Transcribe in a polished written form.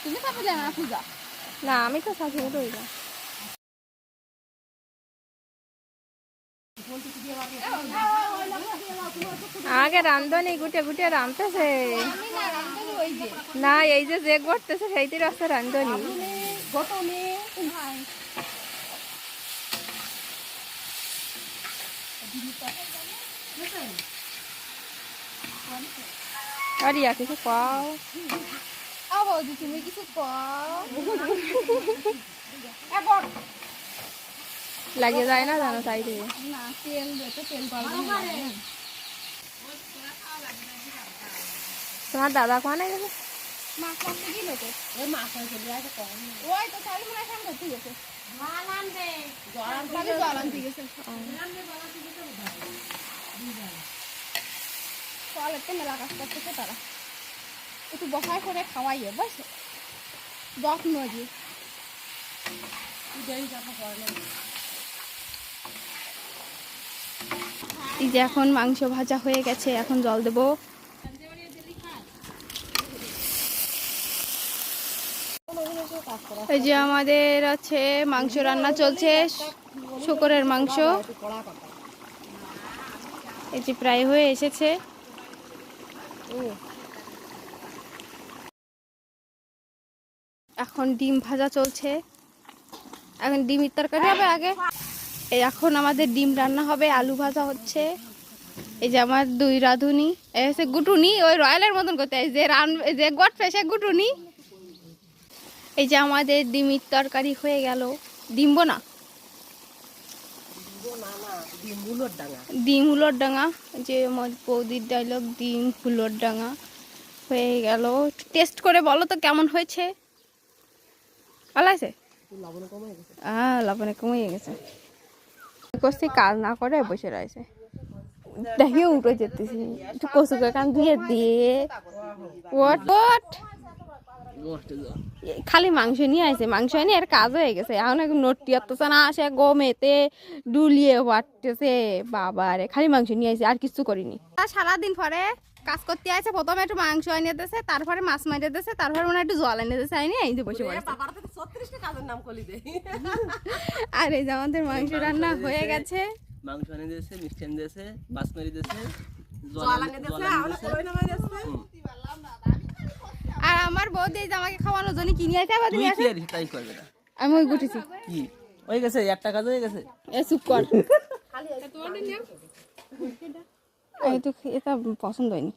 তুমি খাবে না পূজা? না আমি তো শাশুড়ি রইলাম। আগে রান্ধনি গুটে গুটে রাঁধতেছে না, এই যে যে করতেছে সেইটি রাস্তা রান্ধনি আর ইয়া কিছু পাও বৌদি তুমি কিছু কও। লাগে যায় না জানো সাইডে। না তেল দিতে তেল পারবে না। তোমার দাদা কোনে গেছে? মাছ করতে গেল তো। ওই মাছ চলে আসে কম। ওই তো তাহলে মনে হয় করতে গেছে। জল আনবে। জল আনতে গেছে। টয়লেটে মেলা কাজ করতেছে তারা। একটু বসায় করে খাওয়াইয়ে বুঝছো? যত্ন দিয়ে। এই যে এখন মাংস ভাজা হয়ে গেছে, এখন জল দেবো। এই যে আমাদের আছে মাংস রান্না চলছে, শুকরের মাংস। এই যে প্রায় হয়ে এসেছে। এখন ডিম ভাজা চলছে, এখন ডিমের তরকারি হবে আগে। এখন আমাদের ডিম রান্না হবে, আলু ভাজা হচ্ছে। এই যে আমার দুই রাঁধুনি এসে গুটুনি, ওই রয়্যালের মতন করতে যে গট ফেসে গুটুনি। এই যে আমাদের ডিমের তরকারি হয়ে গেল। ডিম বোনা, ডিম হুলোর ডাঙা। যে আমার বৌদির ডায়লগ, ডিম হুলোর ডাঙা হয়ে গেল। টেস্ট করে বলো তো কেমন হয়েছে? ভালো আছে? হ্যাঁ লবণে কমে গেছে। কষি কাজ না করে বসে রয়েছে, দেখি উঠে যেতেছি একটু কচু কান দিয়ে দিয়ে। খালি মাংস নিয়ে আসে, মাংস নিয়ে এর কাজ হয়ে গেছে। এখন নটি আসতেছে না, আসে গমেতে ডুলিয়ে বাটতেছে। বাবা রে, খালি মাংস নিয়ে আসে, আর কিছু করিনি। সারাদিন পরে কাজ করতে আসে, প্রথমে একটু মাংস এনে দিয়েছে, তারপরে মাছ মারিয়ে দিয়েছে, তারপরে মনে একটু জল এনে দিয়েছে, আইনি এই যে বসে পড়েছে। আর এই যে আমাদের মাংস রান্না হয়ে গেছে। মাংস এনে দিয়েছে, মিষ্টি এনে দিয়েছে, মাছ মারি দিয়েছে, আর আমার বৌদি এই যে আমাকে খাওয়ানোর জন্য কিনে আসে, আবার তুই কি আর তাই করবে না। আমি ওই গুটেছি কি হয়ে গেছে? 1 টাকা হয়ে গেছে। এ চুপ কর। আমি তো এটা পছন্দ হয়নি।